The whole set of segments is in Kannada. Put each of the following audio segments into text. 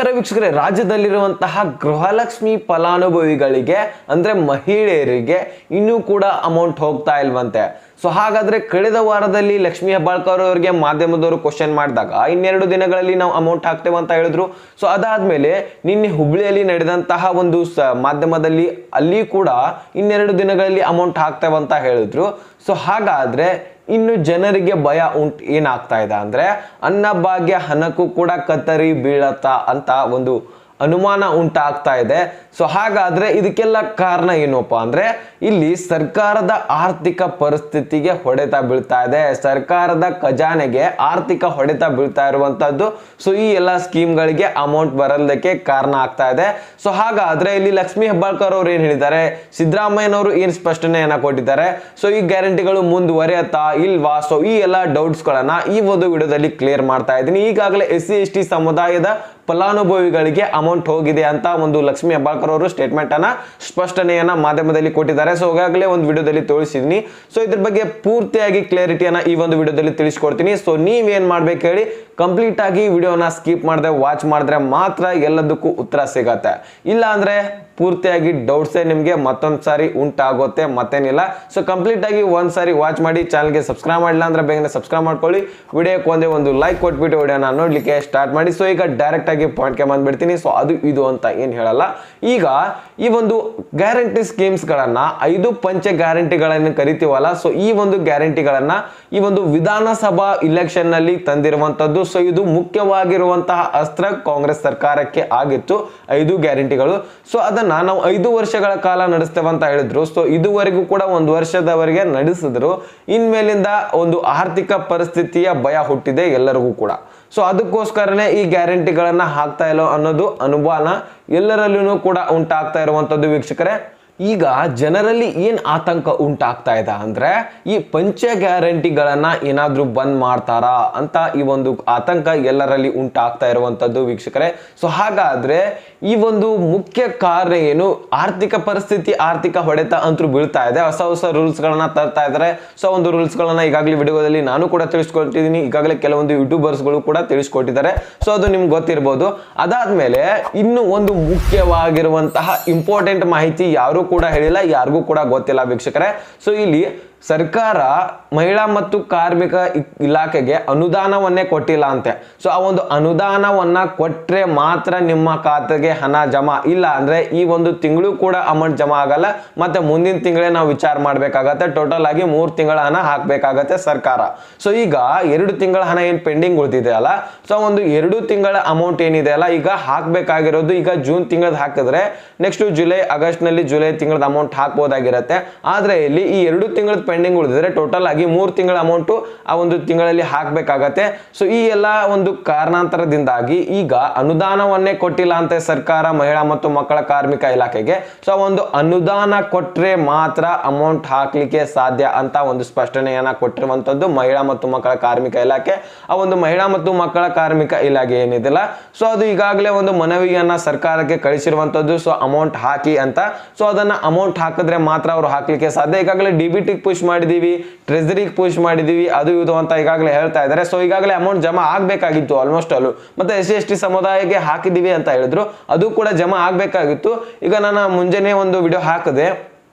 ವೀಕ್ಷಕರೇ, ರಾಜ್ಯದಲ್ಲಿರುವಂತಹ ಗೃಹಲಕ್ಷ್ಮಿ ಫಲಾನುಭವಿಗಳಿಗೆ ಅಂದ್ರೆ ಮಹಿಳೆಯರಿಗೆ ಇನ್ನೂ ಕೂಡ ಅಮೌಂಟ್ ಹೋಗ್ತಾ ಇಲ್ವಂತೆ. ಸೊ ಹಾಗಾದ್ರೆ ಕಳೆದ ವಾರದಲ್ಲಿ ಲಕ್ಷ್ಮೀ ಹೆಬ್ಬಾಳ್ಕರ್ ಅವರಿಗೆ ಮಾಧ್ಯಮದವರು ಕ್ವಶನ್ ಮಾಡಿದಾಗ 2 ದಿನಗಳಲ್ಲಿ ನಾವು ಅಮೌಂಟ್ ಹಾಕ್ತೇವೆ ಅಂತ ಹೇಳಿದ್ರು. ಸೊ ಅದಾದ್ಮೇಲೆ ನಿನ್ನೆ ಹುಬ್ಳಿಯಲ್ಲಿ ನಡೆದಂತಹ ಒಂದು ಮಾಧ್ಯಮದಲ್ಲಿ ಅಲ್ಲಿ ಕೂಡ 2 ದಿನಗಳಲ್ಲಿ ಅಮೌಂಟ್ ಹಾಕ್ತೇವೆ ಅಂತ ಹೇಳಿದ್ರು. ಸೊ ಹಾಗಾದ್ರೆ ಇನ್ನು ಜನರಿಗೆ ಭಯ ಏನಾಗ್ತಾ ಇದೆ ಅಂದ್ರೆ ಅನ್ನಭಾಗ್ಯ ಹಣಕ್ಕೂ ಕೂಡ ಕತ್ತರಿ ಬೀಳತ್ತಾ ಅಂತ ಒಂದು ಅನುಮಾನ ಉಂಟಾಗ್ತಾ ಇದೆ. ಸೊ ಹಾಗಾದ್ರೆ ಇದಕ್ಕೆಲ್ಲ ಕಾರಣ ಏನಪ್ಪಾ ಅಂದ್ರೆ ಇಲ್ಲಿ ಸರ್ಕಾರದ ಆರ್ಥಿಕ ಪರಿಸ್ಥಿತಿಗೆ ಹೊಡೆತ ಬೀಳ್ತಾ ಇದೆ, ಸರ್ಕಾರದ ಖಜಾನೆಗೆ ಆರ್ಥಿಕ ಹೊಡೆತ ಬೀಳ್ತಾ ಇರುವಂತದ್ದು. ಸೊ ಈ ಎಲ್ಲ ಸ್ಕೀಮ್ಗಳಿಗೆ ಅಮೌಂಟ್ ಬರಲಿಕ್ಕೆ ಕಾರಣ ಆಗ್ತಾ ಇದೆ. ಸೊ ಹಾಗಾದ್ರೆ ಇಲ್ಲಿ ಲಕ್ಷ್ಮೀ ಹೆಬ್ಬಾಳ್ಕರ್ ಅವರು ಏನ್ ಹೇಳಿದ್ದಾರೆ, ಸಿದ್ದರಾಮಯ್ಯನವರು ಏನ್ ಸ್ಪಷ್ಟನೆಯನ್ನ ಕೊಟ್ಟಿದ್ದಾರೆ, ಸೊ ಈ ಗ್ಯಾರಂಟಿಗಳು ಮುಂದುವರಿಯತ್ತಾ ಇಲ್ವಾ, ಸೊ ಈ ಎಲ್ಲ ಡೌಟ್ಸ್ ಗಳನ್ನ ಈ ಒಂದು ವಿಡಿಯೋದಲ್ಲಿ ಕ್ಲಿಯರ್ ಮಾಡ್ತಾ ಇದ್ದೀನಿ. ಈಗಾಗಲೇ SC/ST ಸಮುದಾಯದ ಫಲಾನುಭವಿಗಳಿಗೆ ಅಮೌಂಟ್ ಹೋಗಿದೆ ಅಂತ ಒಂದು ಲಕ್ಷ್ಮೀ ಹೆಬ್ಬಾಳ್ಕರ್ ಅವರು ಸ್ಟೇಟ್ಮೆಂಟ್ ಅನ್ನ ಸ್ಪಷ್ಟನೆಯನ್ನ ಮಾಧ್ಯಮದಲ್ಲಿ ಕೊಟ್ಟಿದ್ದಾರೆ. ಸೊ ಈಗಾಗಲೇ ಒಂದು ವಿಡಿಯೋದಲ್ಲಿ ತೋರಿಸಿದೀನಿ. ಸೊ ಇದ್ರ ಬಗ್ಗೆ ಪೂರ್ತಿಯಾಗಿ ಕ್ಲಾರಿಟಿಯನ್ನ ಈ ಒಂದು ವಿಡಿಯೋದಲ್ಲಿ ತಿಳಿಸ್ಕೊಡ್ತೀನಿ. ಸೊ ನೀವೇನ್ ಮಾಡ್ಬೇಕು ಹೇಳಿ, ಕಂಪ್ಲೀಟ್ ಆಗಿ ವಿಡಿಯೋನ ಸ್ಕಿಪ್ ಮಾಡದೆ ವಾಚ್ ಮಾಡಿದ್ರೆ ಮಾತ್ರ ಎಲ್ಲದಕ್ಕೂ ಉತ್ತರ ಸಿಗತ್ತೆ. ಇಲ್ಲ ಅಂದ್ರೆ ಪೂರ್ತಿಯಾಗಿ ಡೌಟ್ಸೇ ನಿಮಗೆ ಮತ್ತೊಂದು ಸಾರಿ ಉಂಟಾಗುತ್ತೆ, ಮತ್ತೇನಿಲ್ಲ. ಸೊ ಕಂಪ್ಲೀಟ್ ಆಗಿ ಒಂದ್ಸಾರಿ ವಾಚ್ ಮಾಡಿ. ಚಾನಲ್ಗೆ ಸಬ್ಸ್ಕ್ರೈಬ್ ಮಾಡಿಲ್ಲ ಅಂದ್ರೆ ಬೇಗನೆ ಸಬ್ಸ್ಕ್ರೈಬ್ ಮಾಡ್ಕೊಳ್ಳಿ. ವಿಡಿಯೋಕ್ಕೆ ಒಂದು ಲೈಕ್ ಕೊಟ್ಬಿಟ್ಟು ವಿಡಿಯೋನ ನೋಡ್ಲಿಕ್ಕೆ ಸ್ಟಾರ್ಟ್ ಮಾಡಿ. ಸೊ ಈಗ ಡೈರೆಕ್ಟ್ ಆಗಿ ಪಾಯಿಂಟ್ಗೆ ಬಂದ್ಬಿಡ್ತೀನಿ. ಸೊ ಅದು ಇದು ಅಂತ ಏನ್ ಹೇಳಲ್ಲ. ಈಗ ಈ ಒಂದು ಗ್ಯಾರಂಟಿ ಸ್ಕೀಮ್ಸ್ ಗಳನ್ನ 5 ಪಂಚ ಗ್ಯಾರಂಟಿಗಳನ್ನು ಕರಿತೀವಲ್ಲ, ಸೊ ಈ ಒಂದು ಗ್ಯಾರಂಟಿಗಳನ್ನ ಈ ಒಂದು ವಿಧಾನಸಭಾ ಇಲೆಕ್ಷನ್ ನಲ್ಲಿ ತಂದಿರುವಂತದ್ದು. ಸೊ ಇದು ಮುಖ್ಯವಾಗಿರುವಂತಹ ಅಸ್ತ್ರ ಕಾಂಗ್ರೆಸ್ ಸರ್ಕಾರಕ್ಕೆ ಆಗಿತ್ತು 5 ಗ್ಯಾರಂಟಿಗಳು. ಸೊ ಅದನ್ನ ನಾವು 5 ವರ್ಷಗಳ ಕಾಲ ನಡೆಸ್ತೇವೆ ಅಂತ ಹೇಳಿದ್ರು. ಸೊ ಇದುವರೆಗೂ ಕೂಡ 1 ವರ್ಷದವರೆಗೆ ನಡೆಸಿದ್ರು. ಇನ್ಮೇಲಿಂದ ಒಂದು ಆರ್ಥಿಕ ಪರಿಸ್ಥಿತಿಯ ಭಯ ಹುಟ್ಟಿದೆ ಎಲ್ಲರಿಗೂ ಕೂಡ. ಸೊ ಅದಕ್ಕೋಸ್ಕರನೇ ಈ ಗ್ಯಾರಂಟಿಗಳನ್ನ ಹಾಕ್ತಾ ಇಲ್ಲ ಅನ್ನೋದು ಅನುಮಾನ ಎಲ್ಲರಲ್ಲೂ ಕೂಡ ಉಂಟಾಗ್ತಾ ಇರುವಂತದ್ದು ವೀಕ್ಷಕರೇ. ಈಗ ಜನರಲ್ಲಿ ಏನ್ ಆತಂಕ ಉಂಟಾಗ್ತಾ ಇದೆ ಅಂದ್ರೆ ಈ ಪಂಚ ಗ್ಯಾರಂಟಿಗಳನ್ನ ಏನಾದ್ರೂ ಬಂದ್ ಮಾಡ್ತಾರಾ ಅಂತ ಈ ಒಂದು ಆತಂಕ ಎಲ್ಲರಲ್ಲಿ ಉಂಟಾಗ್ತಾ ಇರುವಂತದ್ದು ವೀಕ್ಷಕರೇ. ಸೊ ಹಾಗಾದ್ರೆ ಈ ಒಂದು ಮುಖ್ಯ ಕಾರಣ ಏನು, ಆರ್ಥಿಕ ಪರಿಸ್ಥಿತಿ, ಆರ್ಥಿಕ ಹೊಡೆತ ಅಂತೂ ಬೀಳ್ತಾ ಇದೆ. ಹೊಸ ರೂಲ್ಸ್ ಗಳನ್ನ ತರ್ತಾ ಇದ್ದಾರೆ. ಸೊ ಒಂದು ರೂಲ್ಸ್ ಗಳನ್ನ ಈಗಾಗಲೇ ವಿಡಿಯೋದಲ್ಲಿ ನಾನು ಕೂಡ ತಿಳಿಸ್ಕೊಟ್ಟಿದ್ದೀನಿ. ಈಗಾಗಲೇ ಕೆಲವೊಂದು ಯೂಟ್ಯೂಬರ್ಸ್ ಗಳು ಕೂಡ ತಿಳಿಸ್ಕೊಟ್ಟಿದ್ದಾರೆ. ಸೊ ಅದು ನಿಮ್ಗೆ ಗೊತ್ತಿರಬಹುದು. ಅದಾದ್ಮೇಲೆ ಇನ್ನು ಒಂದು ಮುಖ್ಯವಾಗಿರುವಂತಹ ಇಂಪಾರ್ಟೆಂಟ್ ಮಾಹಿತಿ ಯಾರು ಕೂಡ ಹೇಳಿಲ್ಲ, ಯಾರಿಗೂ ಕೂಡ ಗೊತ್ತಿಲ್ಲ ವೀಕ್ಷಕರೇ. ಸೊ ಇಲ್ಲಿ ಸರ್ಕಾರ ಮಹಿಳಾ ಮತ್ತು ಕಾರ್ಮಿಕ ಇಲಾಖೆಗೆ ಅನುದಾನವನ್ನೇ ಕೊಟ್ಟಿಲ್ಲ ಅಂತೆ. ಸೊ ಆ ಒಂದು ಅನುದಾನವನ್ನ ಕೊಟ್ರೆ ಮಾತ್ರ ನಿಮ್ಮ ಖಾತೆಗೆ ಹಣ ಜಮಾ, ಇಲ್ಲ ಅಂದ್ರೆ ಈ ಒಂದು ತಿಂಗಳು ಕೂಡ ಅಮೌಂಟ್ ಜಮಾ ಆಗಲ್ಲ. ಮತ್ತೆ ಮುಂದಿನ ತಿಂಗಳೇ ನಾವು ವಿಚಾರ ಮಾಡ್ಬೇಕಾಗತ್ತೆ. ಟೋಟಲ್ ಆಗಿ 3 ತಿಂಗಳ ಹಣ ಹಾಕ್ಬೇಕಾಗತ್ತೆ ಸರ್ಕಾರ. ಸೊ ಈಗ 2 ತಿಂಗಳ ಹಣ ಏನ್ ಪೆಂಡಿಂಗ್ ಉಳಿದಿದೆ ಅಲ್ಲ, ಸೊ ಒಂದು 2 ತಿಂಗಳ ಅಮೌಂಟ್ ಏನಿದೆ ಅಲ್ಲ, ಈಗ ಹಾಕ್ಬೇಕಾಗಿರೋದು ಈಗ ಜೂನ್ ತಿಂಗಳದ ಹಾಕಿದ್ರೆ ನೆಕ್ಸ್ಟ್ ಜುಲೈ ಆಗಸ್ಟ್ ನಲ್ಲಿ ಜುಲೈ ತಿಂಗಳದ ಅಮೌಂಟ್ ಹಾಕ್ಬೋದಾಗಿರತ್ತೆ. ಆದ್ರೆ ಇಲ್ಲಿ ಈ 2 ತಿಂಗಳದ ಪೆಂಡಿಂಗ್ ಉಳಿದಿದ್ರೆ ಟೋಟಲ್ ಆಗಿ 3 ತಿಂಗಳ ಅಮೌಂಟ್ ಆ ಒಂದು ತಿಂಗಳಲ್ಲಿ ಹಾಕ್ಬೇಕಾಗತ್ತೆ. ಸೊ ಈ ಎಲ್ಲ ಒಂದು ಕಾರಣಾಂತರದಿಂದಾಗಿ ಈಗ ಅನುದಾನವನ್ನೇ ಕೊಟ್ಟಿಲ್ಲ ಅಂತ ಸರ್ಕಾರ ಮಹಿಳಾ ಮತ್ತು ಮಕ್ಕಳ ಕಾರ್ಮಿಕ ಇಲಾಖೆಗೆ. ಸೊ ಒಂದು ಅನುದಾನ ಕೊಟ್ರೆ ಮಾತ್ರ ಅಮೌಂಟ್ ಹಾಕ್ಲಿಕ್ಕೆ ಸಾಧ್ಯ ಅಂತ ಒಂದು ಸ್ಪಷ್ಟನೆಯನ್ನ ಕೊಟ್ಟಿರುವಂತದ್ದು ಮಹಿಳಾ ಮತ್ತು ಮಕ್ಕಳ ಕಾರ್ಮಿಕ ಇಲಾಖೆ. ಆ ಒಂದು ಮಹಿಳಾ ಮತ್ತು ಮಕ್ಕಳ ಕಾರ್ಮಿಕ ಇಲಾಖೆ ಏನಿದೆಲ್ಲ, ಸೊ ಅದು ಈಗಾಗಲೇ ಒಂದು ಮನವಿಯನ್ನ ಸರ್ಕಾರಕ್ಕೆ ಕಳಿಸಿರುವಂತದ್ದು. ಸೊ ಅಮೌಂಟ್ ಹಾಕಿ ಅಂತ. ಸೊ ಅದನ್ನ ಅಮೌಂಟ್ ಹಾಕಿದ್ರೆ ಮಾತ್ರ ಅವರು ಹಾಕ್ಲಿಕ್ಕೆ ಸಾಧ್ಯ. ಈಗಾಗಲೇ DBT ಪುಷ್ ಮಾಡಿದೀವಿ, ಟ್ರೆಜರಿಗೆ ಪುಷ್ ಮಾಡಿದೀವಿ, ಅದು ಇದು ಅಂತ ಈಗಾಗಲೇ ಹೇಳ್ತಾ ಇದ್ದಾರೆ. ಸೊ ಈಗಾಗಲೇ ಅಮೌಂಟ್ ಜಮಾ ಆಗ್ಬೇಕಾಗಿತ್ತು ಆಲ್ಮೋಸ್ಟ್ ಅಲ್ಲೂ. ಮತ್ತೆ SC/ST ಸಮುದಾಯಕ್ಕೆ ಹಾಕಿದೀವಿ ಅಂತ ಹೇಳಿದ್ರು, ಅದು ಕೂಡ ಜಮಾ ಆಗ್ಬೇಕಾಗಿತ್ತು. ಈಗ ನಾನು ಮುಂಜಾನೆ ಒಂದು ವಿಡಿಯೋ ಹಾಕಿದೆ.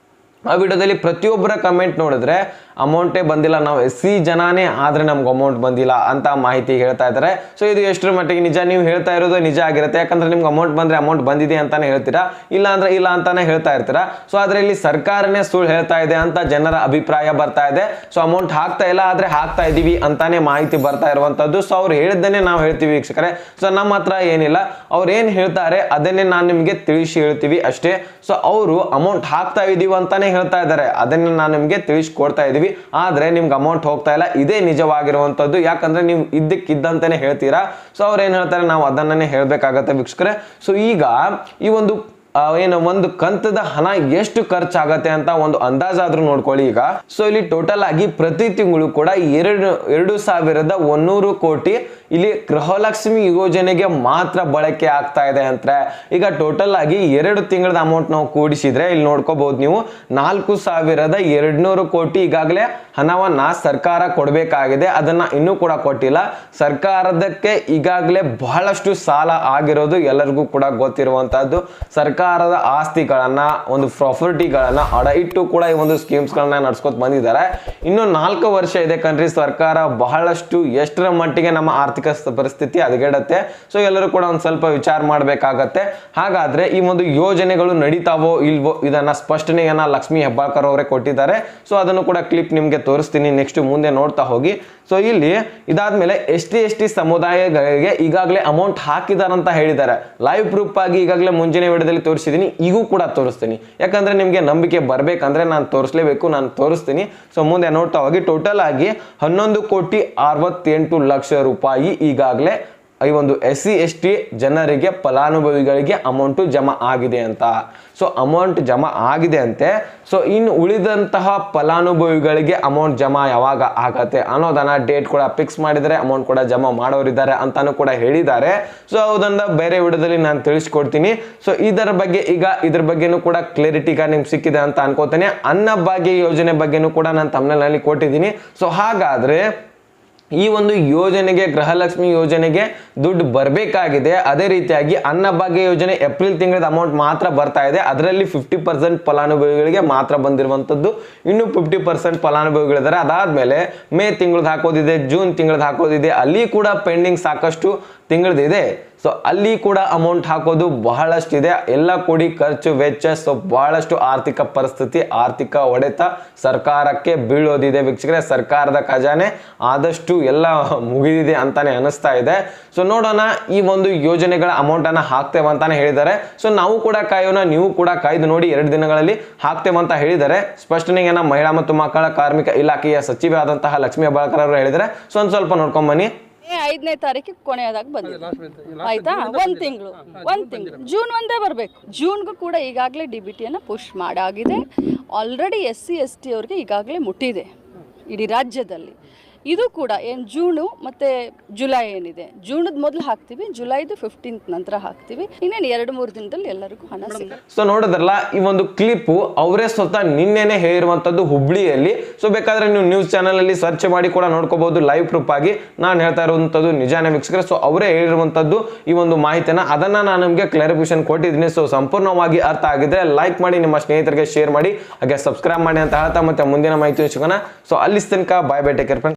ಆ ವಿಡಿಯೋದಲ್ಲಿ ಪ್ರತಿಯೊಬ್ಬರ ಕಮೆಂಟ್ ನೋಡಿದ್ರೆ ಅಮೌಂಟೇ ಬಂದಿಲ್ಲ, ನಾವು SC ಜನಾನೇ ಆದ್ರೆ ನಮ್ಗೆ ಅಮೌಂಟ್ ಬಂದಿಲ್ಲ ಅಂತ ಮಾಹಿತಿ ಹೇಳ್ತಾ ಇದ್ದಾರೆ. ಸೊ ಇದು ಎಷ್ಟರ ಮಟ್ಟಿಗೆ ನಿಜ, ನೀವು ಹೇಳ್ತಾ ಇರೋದು ನಿಜ ಆಗಿರುತ್ತೆ. ಯಾಕಂದ್ರೆ ನಿಮ್ಗೆ ಅಮೌಂಟ್ ಬಂದ್ರೆ ಅಮೌಂಟ್ ಬಂದಿದೆ ಅಂತಾನೆ ಹೇಳ್ತೀರಾ, ಇಲ್ಲ ಅಂದ್ರೆ ಇಲ್ಲ ಅಂತಾನೆ ಹೇಳ್ತಾ ಇರ್ತೀರಾ. ಸೊ ಆದ್ರೆ ಇಲ್ಲಿ ಸರ್ಕಾರನೇ ಸುಳ್ಳು ಹೇಳ್ತಾ ಇದೆ ಅಂತ ಜನರ ಅಭಿಪ್ರಾಯ ಬರ್ತಾ ಇದೆ. ಸೊ ಅಮೌಂಟ್ ಹಾಕ್ತಾ ಇಲ್ಲ, ಆದ್ರೆ ಹಾಕ್ತಾ ಇದೀವಿ ಅಂತಾನೆ ಮಾಹಿತಿ ಬರ್ತಾ ಇರುವಂತದ್ದು. ಸೊ ಅವ್ರು ಹೇಳಿದ್ದನ್ನೇ ನಾವು ಹೇಳ್ತೀವಿ ವೀಕ್ಷಕರೇ. ಸೊ ನಮ್ಮ ಹತ್ರ ಏನಿಲ್ಲ, ಅವ್ರು ಏನ್ ಹೇಳ್ತಾರೆ ಅದನ್ನೇ ನಾನು ನಿಮ್ಗೆ ತಿಳಿಸಿ ಹೇಳ್ತೀವಿ ಅಷ್ಟೇ. ಸೊ ಅವರು ಅಮೌಂಟ್ ಹಾಕ್ತಾ ಇದೀವಿ ಅಂತಾನೆ ಹೇಳ್ತಾ ಇದ್ದಾರೆ, ಅದನ್ನ ನಾನು ನಿಮ್ಗೆ ತಿಳಿಸ್ಕೊಡ್ತಾ ಇದೀವಿ. ಆದ್ರೆ ನಿಮ್ಗೆ ಅಮೌಂಟ್ ಹೋಗ್ತಾ ಇಲ್ಲ, ಇದೇ ನಿಜವಾಗಿರುವಂತದ್ದು. ಯಾಕಂದ್ರೆ ನೀವು ಇದ್ದಕ್ಕಿದ್ದಂತಾನೆ ಹೇಳ್ತೀರಾ. ಸೊ ಅವ್ರು ಏನ್ ಹೇಳ್ತಾರೆ ನಾವು ಅದನ್ನೇ ಹೇಳ್ಬೇಕಾಗತ್ತೆ ವೀಕ್ಷಕರೇ. ಸೊ ಈಗ ಈ ಒಂದು ಏನು ಒಂದು ಕಂತದ ಹಣ ಎಷ್ಟು ಖರ್ಚಾಗತ್ತೆ ಅಂತ ಒಂದು ಅಂದಾಜಾದ್ರೂ ನೋಡ್ಕೊಳ್ಳಿ ಈಗ. ಸೊ ಇಲ್ಲಿ ಟೋಟಲ್ ಆಗಿ ಪ್ರತಿ ತಿಂಗಳು ಕೂಡ 2,100 ಕೋಟಿ ಇಲ್ಲಿ ಗೃಹಲಕ್ಷ್ಮಿ ಯೋಜನೆಗೆ ಮಾತ್ರ ಬಳಕೆ ಆಗ್ತಾ ಇದೆ ಅಂತ. ಈಗ ಟೋಟಲ್ ಆಗಿ 2 ತಿಂಗಳದ ಅಮೌಂಟ್ ನಾವು ಕೂಡಿಸಿದ್ರೆ ಇಲ್ಲಿ ನೋಡ್ಕೋಬಹುದು ನೀವು 4,200 ಕೋಟಿ ಈಗಾಗಲೇ ಹಣವನ್ನ ಸರ್ಕಾರ ಕೊಡಬೇಕಾಗಿದೆ. ಅದನ್ನ ಇನ್ನೂ ಕೂಡ ಕೊಟ್ಟಿಲ್ಲ. ಸರ್ಕಾರದಕ್ಕೆ ಈಗಾಗಲೇ ಬಹಳಷ್ಟು ಸಾಲ ಆಗಿರೋದು ಎಲ್ಲರಿಗೂ ಕೂಡ ಗೊತ್ತಿರುವಂತಹದ್ದು. ಸರ್ಕಾರದ ಆಸ್ತಿಗಳನ್ನ ಒಂದು ಪ್ರಾಪರ್ಟಿಗಳನ್ನ ಅಡ ಇಟ್ಟು ಕೂಡ ಈ ಒಂದು ಸ್ಕೀಮ್ಸ್ ಗಳನ್ನ ನಡ್ಸ್ಕೊತ ಬಂದಿದ್ದಾರೆ. ಇನ್ನು 4 ವರ್ಷ ಇದೆ ಕಣ್ರಿ. ಸರ್ಕಾರ ಬಹಳಷ್ಟು ಎಷ್ಟರ ಮಟ್ಟಿಗೆ ನಮ್ಮ ಆರ್ಥಿಕ ಪರಿಸ್ಥಿತಿ ಹದಗೆಡುತ್ತೆ. ಸೊ ಎಲ್ಲರೂ ಕೂಡ ಒಂದ್ ಸ್ವಲ್ಪ ವಿಚಾರ ಮಾಡ್ಬೇಕಾಗತ್ತೆ. ಹಾಗಾದ್ರೆ ಈ ಒಂದು ಯೋಜನೆಗಳು ನಡೀತಾವೋ ಇಲ್ವೋ ಇದನ್ನ ಸ್ಪಷ್ಟನೆಯನ್ನ ಲಕ್ಷ್ಮೀ ಹೆಬ್ಬಾಳ್ಕರ್ ಅವರೇ ಕೊಟ್ಟಿದ್ದಾರೆ. ಸೊ ಅದನ್ನು ಕೂಡ ಕ್ಲಿಪ್ ನಿಮ್ಗೆ ತೋರಿಸ್ತೀನಿ, ನೆಕ್ಸ್ಟ್ ಮುಂದೆ ನೋಡ್ತಾ ಹೋಗಿ. ಸೊ ಇಲ್ಲಿ ಇದಾದ್ಮೇಲೆ ಎಸ್ ಟಿ ಸಮುದಾಯಗಳಿಗೆ ಈಗಾಗಲೇ ಅಮೌಂಟ್ ಹಾಕಿದಾರಂತ ಹೇಳಿದ್ದಾರೆ. ಲೈವ್ ಪ್ರೂಫ್ ಆಗಿ ಈಗಾಗಲೇ ಮುಂಚಿನ ವಿಡಿಯೋದಲ್ಲಿ ತೋರಿಸಿದೀನಿ, ಈಗೂ ಕೂಡ ತೋರಿಸ್ತೀನಿ. ಯಾಕಂದ್ರೆ ನಿಮ್ಗೆ ನಂಬಿಕೆ ಬರ್ಬೇಕಂದ್ರೆ ನಾನು ತೋರಿಸಲೇಬೇಕು, ನಾನು ತೋರಿಸ್ತೀನಿ. ಸೊ ಮುಂದೆ ನೋಡ್ತಾ ಹೋಗಿ. ಟೋಟಲ್ ಆಗಿ 11,68 ಲಕ್ಷ ರೂಪಾಯಿ ಈಗಾಗಲೇ ಈ ಒಂದು SC/ST ಜನರಿಗೆ ಫಲಾನುಭವಿಗಳಿಗೆ ಅಮೌಂಟ್ ಜಮಾ ಆಗಿದೆ ಅಂತ. ಸೊ ಅಮೌಂಟ್ ಜಮಾ ಆಗಿದೆ ಅಂತೆ. ಸೊ ಇನ್ನು ಉಳಿದಂತಹ ಫಲಾನುಭವಿಗಳಿಗೆ ಅಮೌಂಟ್ ಜಮಾ ಯಾವಾಗ ಆಗತ್ತೆ ಅನ್ನೋದನ್ನ ಡೇಟ್ ಕೂಡ ಫಿಕ್ಸ್ ಮಾಡಿದರೆ ಅಮೌಂಟ್ ಕೂಡ ಜಮಾ ಮಾಡೋರಿದ್ದಾರೆ ಅಂತಾನು ಕೂಡ ಹೇಳಿದ್ದಾರೆ. ಸೊ ಅದನ್ನ ಬೇರೆ ವಿಡಿಯೋದಲ್ಲಿ ನಾನು ತಿಳಿಸ್ಕೊಡ್ತೀನಿ. ಸೊ ಇದ್ರ ಬಗ್ಗೆನೂ ಕೂಡ ಕ್ಲಾರಿಟಿ ಈಗ ನಿಮ್ಗೆ ಸಿಕ್ಕಿದೆ ಅಂತ ಅನ್ಕೋತೇನೆ. ಅನ್ನಭಾಗ್ಯ ಯೋಜನೆ ಬಗ್ಗೆನೂ ಕೂಡ ನಾನು ತಮಿಳ್ನಲ್ಲಿ ಕೊಟ್ಟಿದ್ದೀನಿ. ಸೊ ಹಾಗಾದ್ರೆ ಈ ಒಂದು ಯೋಜನೆಗೆ, ಗೃಹಲಕ್ಷ್ಮಿ ಯೋಜನೆಗೆ ದುಡ್ಡು ಬರಬೇಕಾಗಿದೆ. ಅದೇ ರೀತಿಯಾಗಿ ಅನ್ನಭಾಗ್ಯ ಯೋಜನೆ ಏಪ್ರಿಲ್ ತಿಂಗಳದ ಅಮೌಂಟ್ ಮಾತ್ರ ಬರ್ತಾ ಇದೆ. ಅದರಲ್ಲಿ 50% ಫಲಾನುಭವಿಗಳಿಗೆ ಮಾತ್ರ ಬಂದಿರುವಂತದ್ದು. ಇನ್ನು 50% ಫಲಾನುಭವಿಗಳಿದ್ದಾರೆ. ಅದಾದ್ಮೇಲೆ ಮೇ ತಿಂಗಳದ ಹಾಕೋದಿದೆ, ಜೂನ್ ತಿಂಗಳದ ಹಾಕೋದಿದೆ. ಅಲ್ಲಿ ಕೂಡ ಪೆಂಡಿಂಗ್ ಸಾಕಷ್ಟು ತಿಂಗಳದಿದೆ. ಸೊ ಅಲ್ಲಿ ಕೂಡ ಅಮೌಂಟ್ ಹಾಕೋದು ಬಹಳಷ್ಟಿದೆ. ಎಲ್ಲ ಕೂಡಿ ಖರ್ಚು ವೆಚ್ಚ, ಸೊ ಬಹಳಷ್ಟು ಆರ್ಥಿಕ ಪರಿಸ್ಥಿತಿ, ಆರ್ಥಿಕ ಹೊಡೆತ ಸರ್ಕಾರಕ್ಕೆ ಬೀಳೋದಿದೆ ವೀಕ್ಷಕರೇ. ಸರ್ಕಾರದ ಖಜಾನೆ ಆದಷ್ಟು ಎಲ್ಲ ಮುಗಿದಿದೆ ಅಂತಾನೆ ಅನಿಸ್ತಾ ಇದೆ. ಸೊ ನೋಡೋಣ, ಈ ಒಂದು ಯೋಜನೆಗಳ ಅಮೌಂಟ್ ಅನ್ನ ಹಾಕ್ತೇವೆ ಅಂತಾನೆ ಹೇಳಿದ್ದಾರೆ. ಸೊ ನಾವು ಕೂಡ ಕಾಯೋಣ, ನೀವು ಕೂಡ ಕಾಯ್ದು ನೋಡಿ. 2 ದಿನಗಳಲ್ಲಿ ಹಾಕ್ತೇವೆ ಅಂತ ಹೇಳಿದ್ದಾರೆ. ಸ್ಪಷ್ಟನೆಯನ್ನ ಮಹಿಳಾ ಮತ್ತು ಮಕ್ಕಳ ಕಾರ್ಮಿಕ ಇಲಾಖೆಯ ಸಚಿವೆ ಆದಂತಹ ಲಕ್ಷ್ಮೀ ಹೆಬ್ಬಾಳ್ಕರ್ ಅವರು ಹೇಳಿದ್ದಾರೆ. ಸೊ ಒಂದು ಸ್ವಲ್ಪ ನೋಡ್ಕೊಂಡ್ ಬನ್ನಿ. 5ನೇ ತಾರೀಕಿಗೆ ಕೊನೆಯದಾಗ ಬಂದಿದೆ ಆಯ್ತಾ. ಒಂದ್ ತಿಂಗಳು ಜೂನ್ 1 ಬರಬೇಕು. ಜೂನ್ಗೂ ಕೂಡ ಈಗಾಗಲೇ DBTಯನ್ನು ಪುಷ್ ಮಾಡಾಗಿದೆ. ಆಲ್ರೆಡಿ SC/ST ಅವ್ರಿಗೆ ಈಗಾಗಲೇ ಮುಟ್ಟಿದೆ ಇಡೀ ರಾಜ್ಯದಲ್ಲಿ. ಇದು ಕೂಡ ಏನು ಜೂನು ಮತ್ತು ಜುಲೈ ಏನಿದೆ, ಜೂನದ ಮೊದಲು ಹಾಕ್ತೀವಿ, ಜುಲೈದು 15th ನಂತರ ಹಾಕ್ತೀವಿ. ಇನ್ನೇನು 2-3 ದಿನದಲ್ಲಿ ಎಲ್ಲರಿಗೂ ಹಣ ಸಿಗುತ್ತೆ. ಸೊ ನೋಡಿದ್ರಲ್ಲ, ಈ ಒಂದು ಕ್ಲಿಪ್ ಅವರೇ ಸ್ವತಃ ನಿನ್ನೆನೆ ಹೇಳಿರುವಂತದ್ದು ಹುಬ್ಳಿಯಲ್ಲಿ. ಸೊ ಬೇಕಾದ್ರೆ ನೀವು ನ್ಯೂಸ್ ಚಾನಲ್ ಅಲ್ಲಿ ಸರ್ಚ್ ಮಾಡಿ ಕೂಡ ನೋಡ್ಕೋಬಹುದು. ಲೈವ್ ಪ್ರೂಫ್ ಆಗಿ ನಾನು ಹೇಳ್ತಾ ಇರುವಂತದ್ದು ನಿಜಾನೇ ವೀಕ್ಷಕರೇ. ಸೊ ಅವರೇ ಹೇಳಿರುವಂತದ್ದು ಈ ಒಂದು ಮಾಹಿತಿನ, ಅದನ್ನ ನಾನು ನಿಮಗೆ ಕ್ಲಾರಿಫಿಕೇಶನ್ ಕೊಟ್ಟಿದ್ದೀನಿ. ಸೊ ಸಂಪೂರ್ಣವಾಗಿ ಅರ್ಥ ಆಗಿದ್ರೆ ಲೈಕ್ ಮಾಡಿ, ನಿಮ್ಮ ಸ್ನೇಹಿತರಿಗೆ ಶೇರ್ ಮಾಡಿ, ಹಾಗೆ ಸಬ್ಸ್ಕ್ರೈಬ್ ಮಾಡಿ ಅಂತ ಹೇಳ್ತಾ ಮತ್ತೆ ಮುಂದಿನ ಮಾಹಿತಿ ಸಿಗೋಣ. ಸೊ ಅಲ್ಲಿ ತನಕ bye bye, take care friends.